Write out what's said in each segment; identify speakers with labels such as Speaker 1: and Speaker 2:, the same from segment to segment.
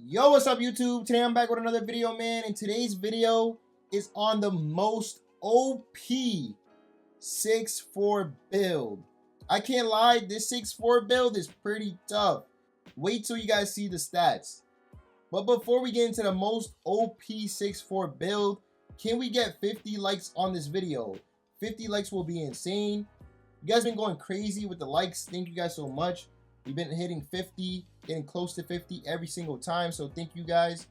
Speaker 1: Yo, what's up YouTube? Today I'm back with another video, man, and today's video is on the most OP 6'4 build. I can't lie, this 6'4 build is pretty tough. Wait till you guys see the stats. But before we get into the most OP 6'4 build, can we get 50 likes on this video? 50 likes will be insane. You guys been going crazy with the likes. Thank you guys so much. We've been hitting 50, getting close to 50 every single time, so thank you guys.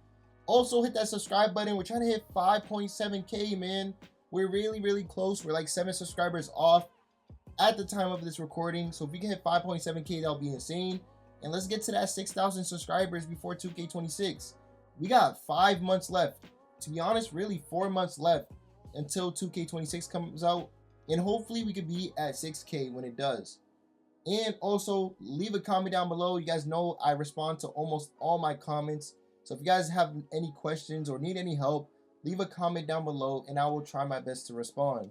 Speaker 1: Also, hit that subscribe button. We're trying to hit 5.7K, man. We're really close. We're like 7 subscribers off at the time of this recording, so if we can hit 5.7K, that'll be insane. And let's get to that 6,000 subscribers before 2K26. We got 5 months left. To be honest, really 4 months left until 2K26 comes out, and hopefully we could be at 6K when it does. And also, leave a comment down below. You guys know I respond to almost all my comments. So if you guys have any questions or need any help, leave a comment down below and I will try my best to respond.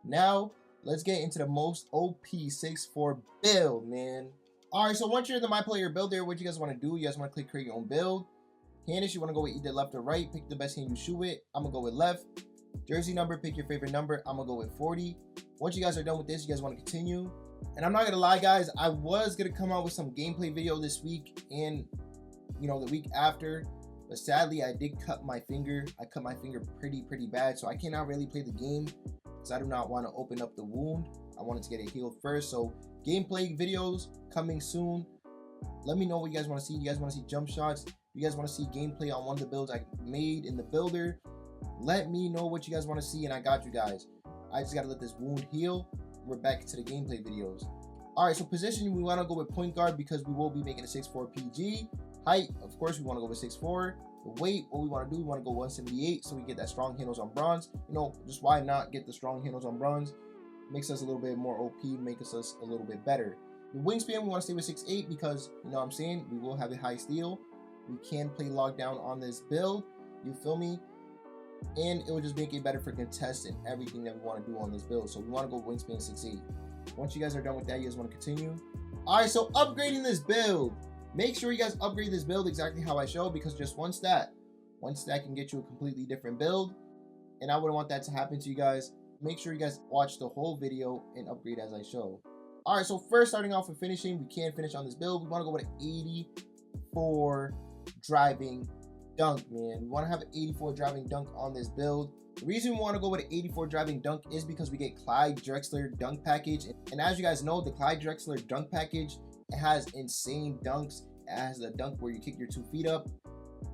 Speaker 1: Now, let's get into the most OP 6'4 build, man. Alright, so once you're in the My Player Builder, what you guys want to do, you guys want to click create your own build. Candice, you want to go with either left or right. Pick the best hand you shoot with. I'm going to go with left. Jersey number, pick your favorite number. I'm going to go with 40. Once you guys are done with this, you guys want to continue. And I'm not gonna lie, guys, I was gonna come out with some gameplay video this week and the week after, but sadly I did cut my finger. I cut my finger pretty bad, so I cannot really play the game because I do not want to open up the wound. I wanted to get it healed first. So gameplay videos coming soon. Let me know what you guys want to see. You guys want to see jump shots? You guys want to see gameplay on one of the builds I made in the builder? Let me know what you guys want to see and I got you guys. I just gotta let this wound heal. We're back to the gameplay videos. All right, so position, we want to go with point guard because we will be making a 6'4 PG. Height, of course, we want to go with 6'4. The weight, what we want to do, we want to go 178 so we get that strong handles on bronze. Just why not get the strong handles on bronze? Makes us a little bit more OP, makes us a little bit better. The wingspan, we want to stay with 6'8 because, you know what I'm saying, we will have a high steal. We can play lockdown on this build, you feel me? And it will just make it better for contests and everything that we want to do on this build. So we want to go wingspan 6'8. Once you guys are done with that, you guys want to continue. All right, so upgrading this build. Make sure you guys upgrade this build exactly how I show, because just one stat can get you a completely different build, and I wouldn't want that to happen to you guys. Make sure you guys watch the whole video and upgrade as I show. All right, so first, starting off with finishing, we can finish on this build. We want to go with an 84 driving dunk, man. We want to have an 84 driving dunk on this build. The reason we want to go with an 84 driving dunk is because we get Clyde Drexler dunk package, and as you guys know, the Clyde Drexler dunk package, it has insane dunks. It has the dunk where you kick your 2 feet up.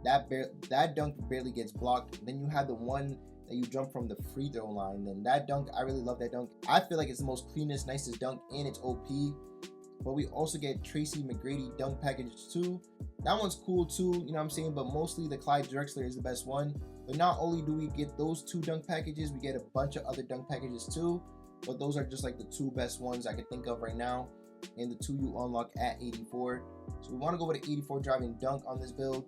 Speaker 1: That dunk barely gets blocked. Then you have the one that you jump from the free throw line. Then that dunk, I really love that dunk. I feel like it's the most cleanest, nicest dunk, and it's OP. But we also get Tracy McGrady dunk package too. That one's cool too, you know what I'm saying? But mostly the Clyde Drexler is the best one. But not only do we get those 2 dunk packages, we get a bunch of other dunk packages too. But those are just like the 2 best ones I can think of right now. And the 2 you unlock at 84. So we want to go with an 84 driving dunk on this build.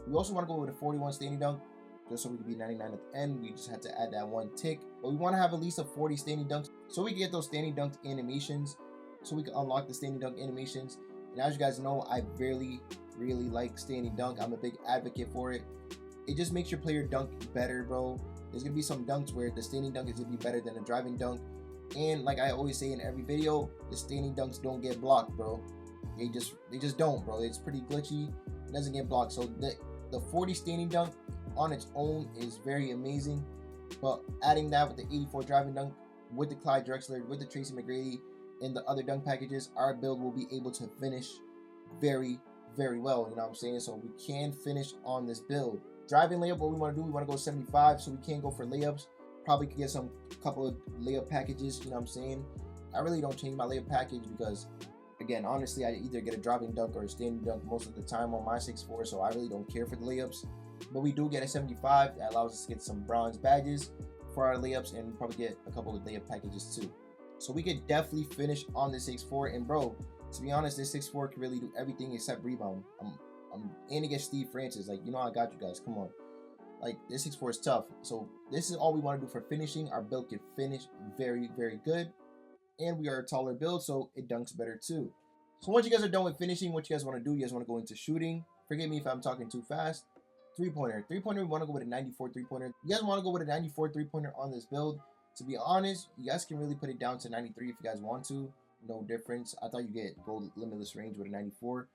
Speaker 1: We also want to go with a 41 standing dunk, just so we can be 99 at the end. We just had to add that 1 tick. But we want to have at least a 40 standing dunks so we can get those standing dunk animations, so we can unlock the standing dunk animations. And as you guys know, I really like standing dunk. I'm a big advocate for it. It just makes your player dunk better, bro. There's gonna be some dunks where the standing dunk is gonna be better than a driving dunk, and like I always say in every video, the standing dunks don't get blocked, bro. They just don't, bro. It's pretty glitchy. It doesn't get blocked. So the 40 standing dunk on its own is very amazing, but adding that with the 84 driving dunk, with the Clyde Drexler, with the Tracy McGrady, and the other dunk packages, our build will be able to finish very well, you know what I'm saying? So we can finish on this build. Driving layup, what we want to do, we want to go 75, so we can go for layups. Probably could get couple of layup packages, you know what I'm saying? I really don't change my layup package because, again, honestly, I either get a driving dunk or a standing dunk most of the time on my 6'4", so I really don't care for the layups. But we do get a 75 that allows us to get some bronze badges for our layups, and probably get a couple of layup packages too. So we could definitely finish on the 6'4", and bro, to be honest, this 6'4" can really do everything except rebound. I'm aiming against Steve Francis, like, I got you guys, come on. Like, this 6'4" is tough. So this is all we want to do for finishing. Our build can finish very good, and we are a taller build, so it dunks better too. So once you guys are done with finishing, what you guys want to do, you guys want to go into shooting. Forgive me if I'm talking too fast. Three-pointer. Three-pointer, we want to go with a 94 three-pointer. You guys want to go with a 94 three-pointer on this build. To be honest, you guys can really put it down to 93 if you guys want to. No difference. I thought you get gold limitless range with a 94.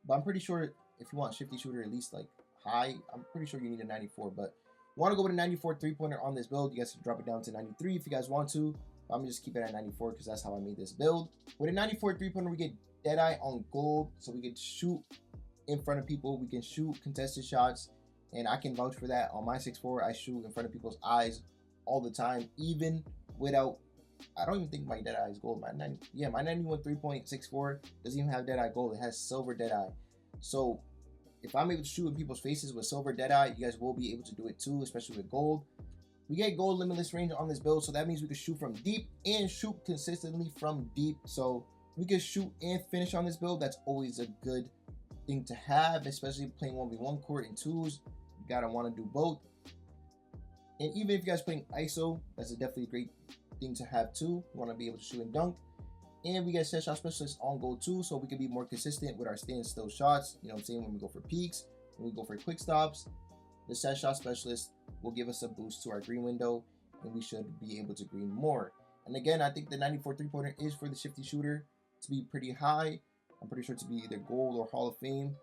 Speaker 1: But I'm pretty sure if you want shifty shooter at least like high, I'm pretty sure you need a 94. But you want to go with a 94 three-pointer on this build. You guys can drop it down to 93 if you guys want to. But I'm going to just keep it at 94 because that's how I made this build. With a 94 three-pointer, we get Deadeye on gold. So we can shoot in front of people. We can shoot contested shots. And I can vouch for that. On my 6'4", I shoot in front of people's eyes all the time, even without, I don't even think my Deadeye is gold. My 91 3.64 doesn't even have Deadeye gold. It has silver Deadeye. So if I'm able to shoot in people's faces with silver Deadeye, you guys will be able to do it too, especially with gold. We get gold limitless range on this build, so that means we can shoot from deep and shoot consistently from deep. So we can shoot and finish on this build. That's always a good thing to have, especially playing 1v1 court in twos. You gotta want to do both. And even if you guys playing ISO, that's definitely a great thing to have too. You want to be able to shoot and dunk. And we get set shot specialist on goal too, so we can be more consistent with our standstill shots. You know what I'm saying? When we go for peaks, when we go for quick stops, the set shot specialist will give us a boost to our green window, and we should be able to green more. And again, I think the 94 three-pointer is for the shifty shooter to be pretty high. I'm pretty sure to be either gold or Hall of Fame.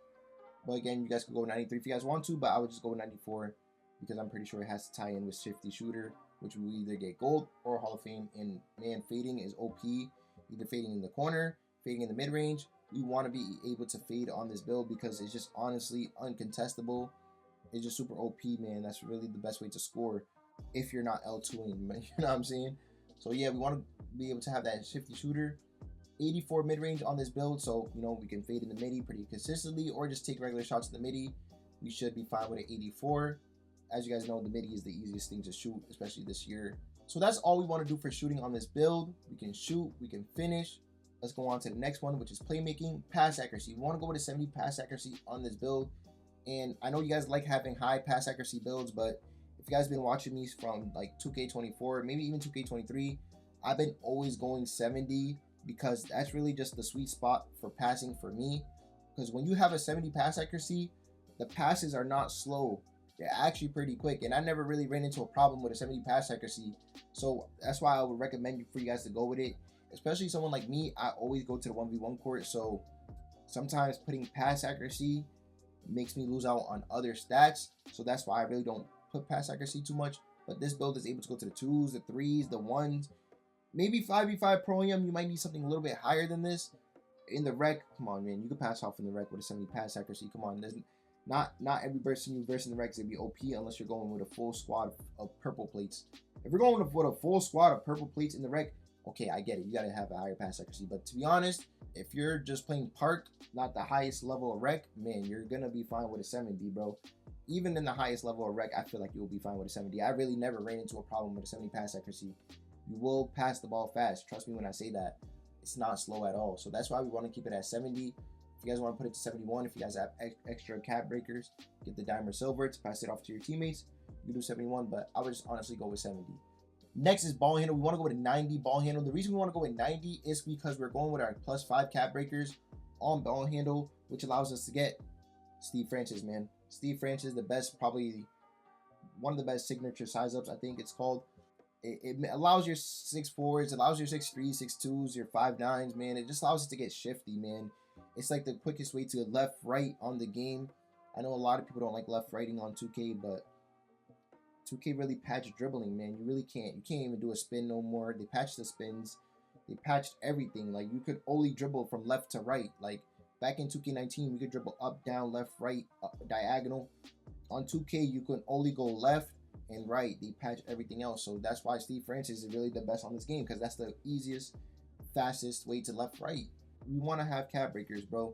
Speaker 1: But again, you guys could go 93 if you guys want to, but I would just go with 94 because I'm pretty sure it has to tie in with shifty shooter, which will either get gold or Hall of Fame. And man, fading is OP. Either fading in the corner, fading in the mid-range. We want to be able to fade on this build because it's just honestly uncontestable. It's just super OP, man. That's really the best way to score if you're not L2ing, you know what I'm saying? So yeah, we want to be able to have that shifty shooter. 84 mid-range on this build, so you know we can fade in the midi pretty consistently or just take regular shots in the midi. We should be fine with an 84. As you guys know, the midi is the easiest thing to shoot, especially this year. So that's all we want to do for shooting on this build. We can shoot, we can finish. Let's go on to the next one, which is playmaking. Pass accuracy. We want to go with a 70 pass accuracy on this build. And I know you guys like having high pass accuracy builds, but if you guys been watching me from like 2K24, maybe even 2K23, I've been always going 70 because that's really just the sweet spot for passing for me. Because when you have a 70 pass accuracy, the passes are not slow. They're actually pretty quick, and I never really ran into a problem with a 70 pass accuracy. So that's why I would recommend for you guys to go with it. Especially someone like me, I always go to the 1v1 court, so sometimes putting pass accuracy makes me lose out on other stats. So that's why I really don't put pass accuracy too much. But this build is able to go to the 2s, the 3s, the 1s. Maybe 5v5 pro-am, you might need something a little bit higher than this. In the rec, come on, man, you can pass off in the rec with a 70 pass accuracy. Come on, there's not every person you verse in the rec is gonna be OP unless you're going with a full squad of purple plates. If you're going with a full squad of purple plates in the rec, okay, I get it. You gotta have a higher pass accuracy. But to be honest, if you're just playing park, not the highest level of rec, man, you're gonna be fine with a 70, bro. Even in the highest level of rec, I feel like you will be fine with a 70. I really never ran into a problem with a 70 pass accuracy. You will pass the ball fast. Trust me when I say that. It's not slow at all. So that's why we want to keep it at 70. If you guys want to put it to 71, if you guys have extra cap breakers, get the dime or silver to pass it off to your teammates, you do 71, but I would just honestly go with 70. Next is ball handle. We want to go with a 90 ball handle. The reason we want to go with 90 is because we're going with our +5 cap breakers on ball handle, which allows us to get Steve Francis, man. Steve Francis, the best, probably one of the best signature size ups, I think it's called. It allows your 6'4s, allows your 6'3s, 6'2s, your 5'9s, man. It just allows us to get shifty, man. It's like the quickest way to left, right on the game. I know a lot of people don't like left righting on 2K, but 2K really patched dribbling, man. You really can't. You can't even do a spin no more. They patched the spins. They patched everything. Like, you could only dribble from left to right. Like, back in 2K19, we could dribble up, down, left, right, diagonal. On 2K, you could only go left and right. They patch everything else. So that's why Steve Francis is really the best on this game, because that's the easiest, fastest way to left right. We want to have cap breakers, bro.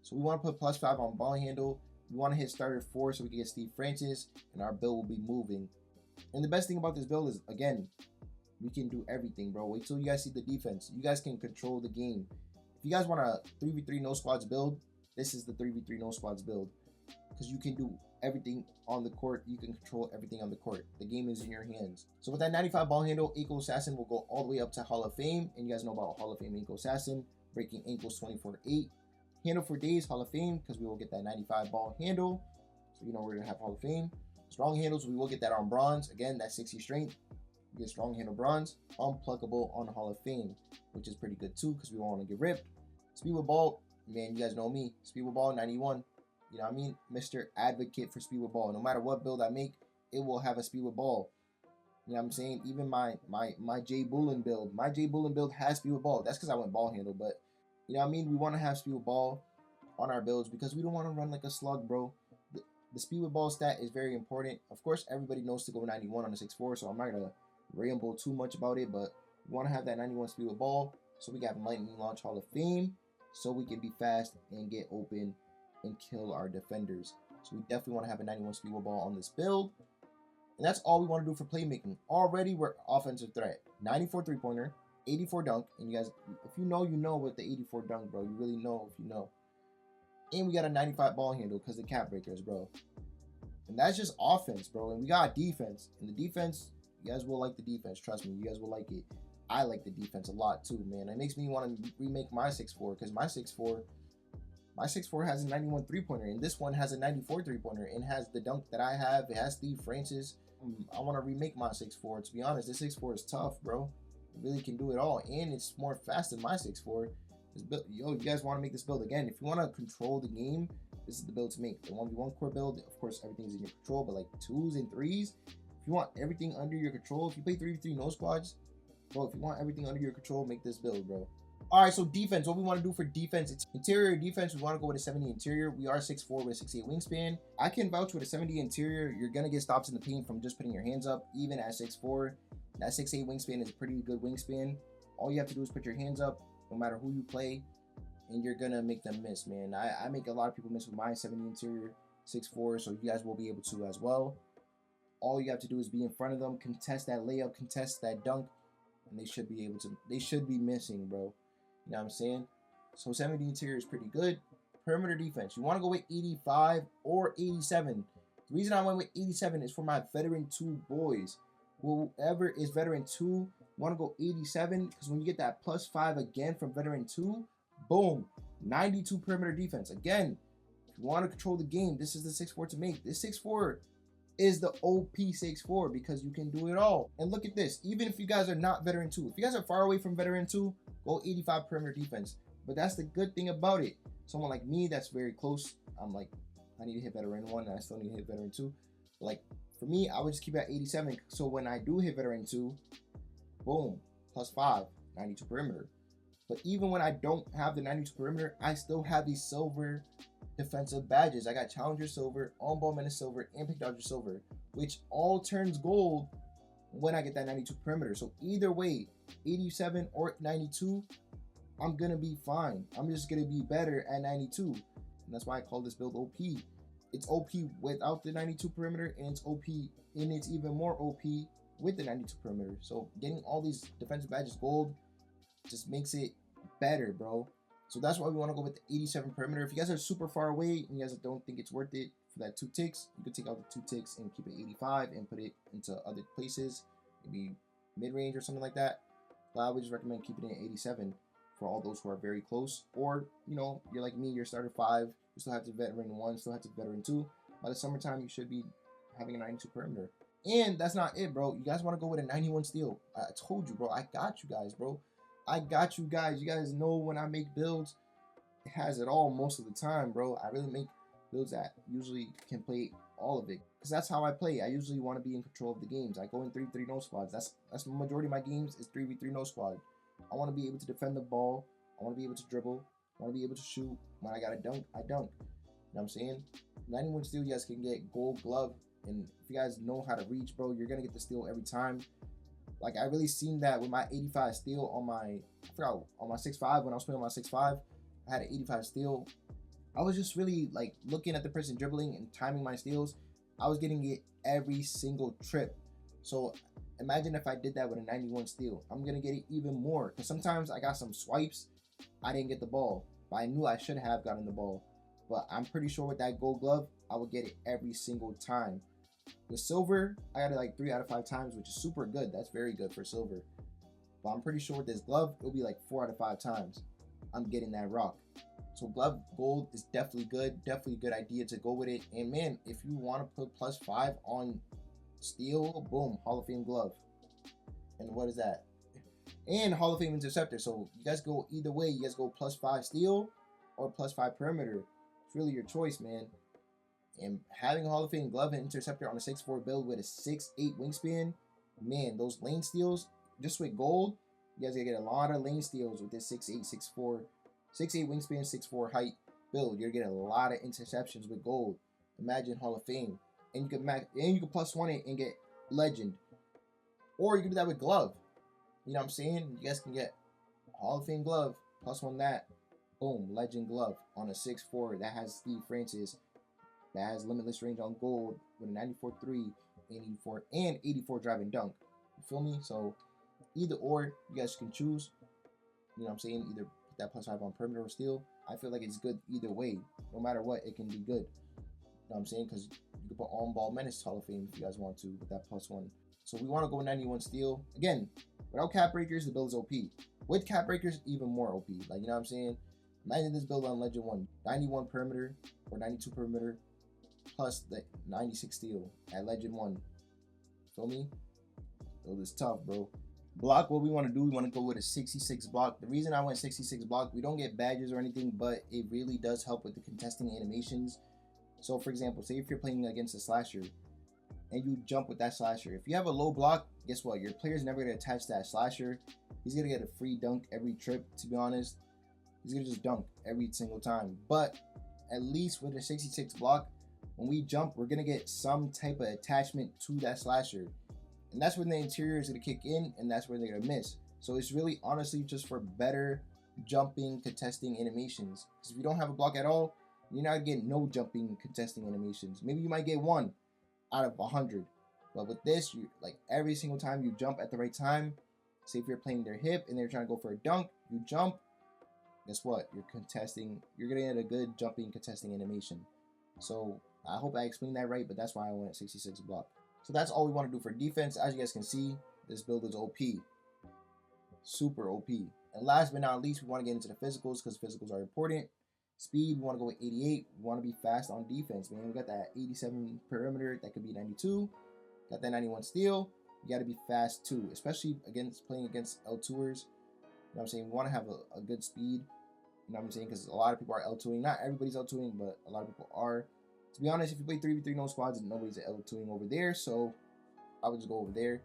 Speaker 1: So we want to put +5 on ball handle. We want to hit starter 4 so we can get Steve Francis, and our build will be moving. And the best thing about this build is, again, we can do everything, bro. Wait till you guys see the defense. You guys can control the game. If you guys want a 3v3 no squads build, this is the 3v3 no squads build, because you can do everything on the court. You can control everything on the court. The game is in your hands. So with that 95 ball handle, Ankle Assassin will go all the way up to Hall of Fame. And you guys know about Hall of Fame Ankle Assassin, breaking ankles 24/8. Handle for days, Hall of Fame, because we will get that 95 ball handle. So you know we're gonna have Hall of Fame. Strong handles, we will get that on bronze. Again, that 60 strength. We get strong handle bronze. Unpluckable on Hall of Fame, which is pretty good too, because we don't want to get ripped. Speed with ball, man, you guys know me. Speed with ball, 91. You know what I mean? Mr. Advocate for speed with ball. No matter what build I make, it will have a speed with ball. You know what I'm saying? Even my J Bullen build. My J Bullen build has speed with ball. That's because I went ball handle, but you know what I mean? We want to have speed with ball on our builds because we don't want to run like a slug, bro. The speed with ball stat is very important. Of course, everybody knows to go 91 on the 6'4", so I'm not going to ramble too much about it, but we want to have that 91 speed with ball so we got Lightning Launch Hall of Fame so we can be fast and get open and kill our defenders. So we definitely want to have a 91 speed with ball on this build. And that's all we want to do for playmaking. Already, we're offensive threat. 94 three-pointer, 84 dunk. And you guys, if you know, you know with the 84 dunk, bro. You really know if you know. And we got a 95 ball handle because the cap breakers, bro. And that's just offense, bro. And we got defense. And the defense, you guys will like the defense. Trust me, you guys will like it. I like the defense a lot too, man. It makes me want to remake my 6'4", because my 6'4" has a 91 three-pointer, and this one has a 94 three-pointer, and has the dunk that I have. It has Steve Francis. I want to remake my 6'4". To be honest, this 6'4" is tough, bro. It really can do it all, and it's more fast than my 6'4". This build, yo, you guys want to make this build again? If you want to control the game, this is the build to make. The 1v1 core build, of course, everything's in your control, but like 2s and 3s, if you want everything under your control, if you play 3v3 no squads, bro, if you want everything under your control, make this build, bro. All right, so defense, what we want to do for defense, it's interior defense. We want to go with a 70 interior. We are 6'4" with a 6'8" wingspan. I can vouch with a 70 interior. You're going to get stops in the paint from just putting your hands up, even at 6'4". That 6'8" wingspan is a pretty good wingspan. All you have to do is put your hands up, no matter who you play, and you're going to make them miss, man. I make a lot of people miss with my 70 interior, 6'4", so you guys will be able to as well. All you have to do is be in front of them, contest that layup, contest that dunk, and they should be able to. They should be missing, bro. You know what I'm saying? So 70 interior is pretty good. Perimeter defense, you want to go with 85 or 87. The reason I went with 87 is for my veteran 2 boys. Whoever is veteran 2, you want to go 87 because when you get that +5 again from veteran 2, boom, 92 perimeter defense. Again, if you want to control the game, this is the 6'4" to make. This 6'4" is the OP 6'4" because you can do it all. And look at this. Even if you guys are not veteran 2, if you guys are far away from veteran 2, go 85 perimeter defense. But that's the good thing about it. Someone like me that's very close, I'm like, I need to hit veteran 1 and I still need to hit veteran 2. But like for me, I would just keep it at 87. So when I do hit veteran 2, boom, +5, 92 perimeter. But even when I don't have the 92 perimeter, I still have these silver defensive badges. I got Challenger Silver, On Ball Menace Silver, and Pick Dodger Silver, which all turns gold when I get that 92 perimeter. So either way, 87 or 92, I'm gonna be fine. I'm just gonna be better at 92, and that's why I call this build OP. It's OP without the 92 perimeter, and it's OP, and it's even more OP with the 92 perimeter. So getting all these defensive badges gold just makes it better, bro. So that's why we want to go with the 87 perimeter. If you guys are super far away and you guys don't think it's worth it for that 2 ticks, you can take out the 2 ticks and keep it 85 and put it into other places, maybe mid-range or something like that. But I would just recommend keeping it at 87 for all those who are very close. Or, you know, you're like me, you're starter 5, you still have to veteran 1, still have to veteran 2. By the summertime, you should be having a 92 perimeter. And that's not it, bro. You guys want to go with a 91 steal. I told you, bro. I got you guys, bro. I got you guys. You guys know when I make builds, it has it all most of the time, bro. I really make builds that usually can play all of it, because that's how I play. I usually want to be in control of the games. I go in 3v3 no squads. That's the majority of my games is 3v3 no squad. I want to be able to defend the ball. I want to be able to dribble. I want to be able to shoot. When I got to dunk, I dunk. You know what I'm saying? 91 steal, you guys can get gold glove. And if you guys know how to reach, bro, you're going to get the steal every time. Like, I really seen that with my 85 steal on my, I forgot, on my 6'5", when I was playing on my 6'5", I had an 85 steal. I was just really, like, looking at the person dribbling and timing my steals. I was getting it every single trip. So, imagine if I did that with a 91 steal. I'm going to get it even more. Because sometimes I got some swipes, I didn't get the ball. But I knew I should have gotten the ball. But I'm pretty sure with that gold glove, I would get it every single time. With silver, I got it like 3 out of 5 times, which is super good. That's very good for silver. But I'm pretty sure with this glove, it'll be like 4 out of 5 times I'm getting that rock. So glove gold is definitely good. Definitely a good idea to go with it. And man, if you want to put +5 on steel, boom, Hall of Fame glove. And what is that? And Hall of Fame interceptor. So you guys go either way. You guys go +5 steel or +5 perimeter. It's really your choice, man. And having a Hall of Fame glove and interceptor on a 6'4 build with a 6'8 wingspan, man, those lane steals, just with gold, you guys are gonna get a lot of lane steals with this 6'8, 6'4, 6'8 wingspan, 6'4 height build. You're gonna get a lot of interceptions with gold. Imagine Hall of Fame. And you can +1 it and get legend. Or you can do that with glove. You know what I'm saying? You guys can get Hall of Fame glove, +1 that, boom, legend glove on a 6'4 that has Steve Francis, that has limitless range on gold with a 94.3, 84, and 84 drive and dunk. You feel me? So either or, you guys can choose. You know what I'm saying? Either put that +5 on perimeter or steel. I feel like it's good either way. No matter what, it can be good. You know what I'm saying? Because you can put on ball menace Hall of Fame if you guys want to with that +1. So we want to go 91 steel. Again, without cap breakers, the build is OP. With cap breakers, even more OP. Like, you know what I'm saying? Imagine this build on Legend 1. 91 perimeter or 92 perimeter plus the 96 steel at Legend 1. Feel me? Build is tough, bro. Block, what we want to do, we want to go with a 66 block. The reason I went 66 block, we don't get badges or anything, but it really does help with the contesting animations. So, for example, say if you're playing against a slasher, and you jump with that slasher. If you have a low block, guess what? Your player's never going to attach that slasher. He's going to get a free dunk every trip, to be honest. He's going to just dunk every single time. But at least with a 66 block, when we jump, we're going to get some type of attachment to that slasher. And that's when the interior is going to kick in, and that's where they're going to miss. So it's really honestly just for better jumping, contesting animations. Because if you don't have a block at all, you're not getting no jumping, contesting animations. Maybe you might get one out of 100, but with this, you like every single time you jump at the right time. Say if you're playing their hip and they're trying to go for a dunk, you jump. Guess what? You're contesting. You're gonna get a good jumping contesting animation. So I hope I explained that right, but that's why I went 66 block. So that's all we want to do for defense. As you guys can see, this build is OP, super OP. And last but not least, we want to get into the physicals because physicals are important. Speed, we want to go with 88. We want to be fast on defense, man. We got that 87 perimeter. That could be 92. Got that 91 steal. You got to be fast, too, especially playing against L2ers. You know what I'm saying? We want to have a good speed. You know what I'm saying? Because a lot of people are L2ing. Not everybody's L2ing, but a lot of people are. To be honest, if you play 3v3 no squads, nobody's L2ing over there. So I would just go over there.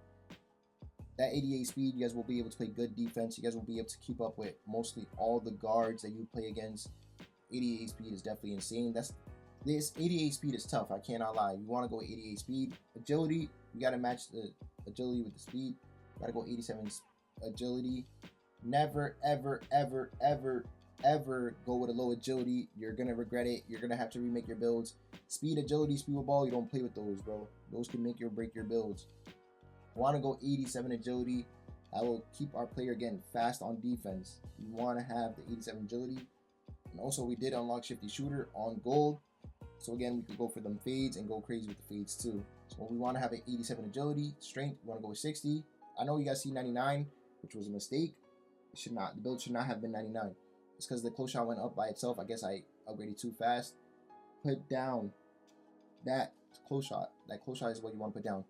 Speaker 1: That 88 speed, you guys will be able to play good defense. You guys will be able to keep up with mostly all the guards that you play against. 88 speed is definitely insane. This 88 speed is tough. I cannot lie. You want to go 88 speed. Agility, you got to match the agility with the speed. Got to go 87 agility. Never, ever, ever, ever, ever go with a low agility. You're gonna regret it. You're gonna have to remake your builds. Speed, agility, speed with ball. You don't play with those, bro. Those can make or break your builds. Want to go 87 agility. That will keep our player again fast on defense. You want to have the 87 agility. And also, we did unlock Shifty Shooter on gold. So again, we could go for them fades and go crazy with the fades too. So we want to have an 87 agility. Strength, we want to go with 60. I know you guys see 99, which was a mistake. It should not. The build should not have been 99. It's because the close shot went up by itself. I guess I upgraded too fast. Put down that close shot. That close shot is what you want to put down.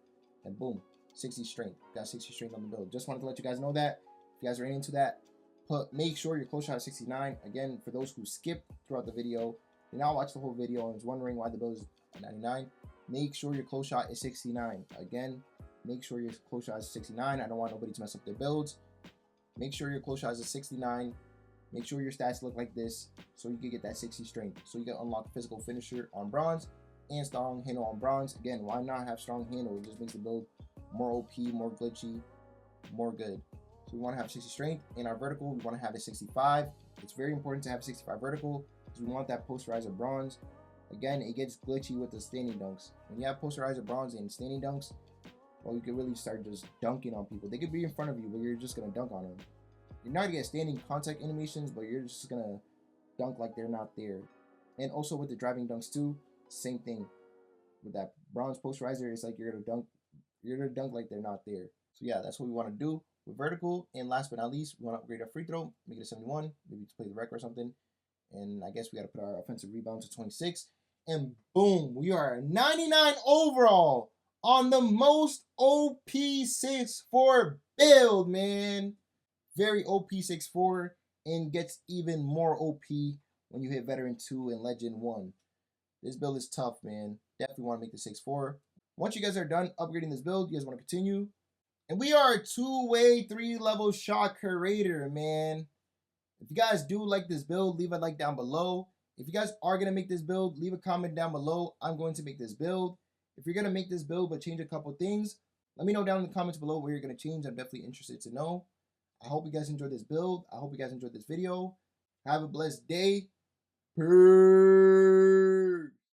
Speaker 1: And boom, 60 strength. Got 60 strength on the build. Just wanted to let you guys know that. If you guys are into that, make sure your close shot is 69. Again, for those who skipped throughout the video, did not watch the whole video and was wondering why the build is 99, make sure your close shot is 69. Again, make sure your close shot is 69. I don't want nobody to mess up their builds. Make sure your close shot is a 69. Make sure your stats look like this so you can get that 60 strength. So you can unlock physical finisher on bronze and strong handle on bronze. Again, why not have strong handle? It just makes the build more OP, more glitchy, more good. So we want to have 60 strength. In our vertical, we want to have a 65. It's very important to have 65 vertical because we want that posterizer bronze. Again, it gets glitchy with the standing dunks. When you have posterizer bronze and standing dunks, well, you can really start just dunking on people. They could be in front of you, but you're just going to dunk on them. You're not going to get standing contact animations, but you're just going to dunk like they're not there. And also with the driving dunks too, same thing. With that bronze posterizer, it's like you're going to dunk like they're not there. So yeah, that's what we want to do with vertical. And last but not least, we want to upgrade our free throw, make it a 71, maybe to play the record or something. And I guess we got to put our offensive rebound to 26. And boom, we are 99 overall on the most OP 6'4" build, man. Very OP 6'4", and gets even more OP when you hit Veteran 2 and Legend 1. This build is tough, man. Definitely want to make the 6'4". Once you guys are done upgrading this build, you guys want to continue. And we are a 2-way 3-level shot creator, man. If you guys do like this build, leave a like down below. If you guys are going to make this build, leave a comment down below. I'm going to make this build. If you're going to make this build but change a couple things, let me know down in the comments below where you're going to change. I'm definitely interested to know. I hope you guys enjoyed this build. I hope you guys enjoyed this video. Have a blessed day. Peace.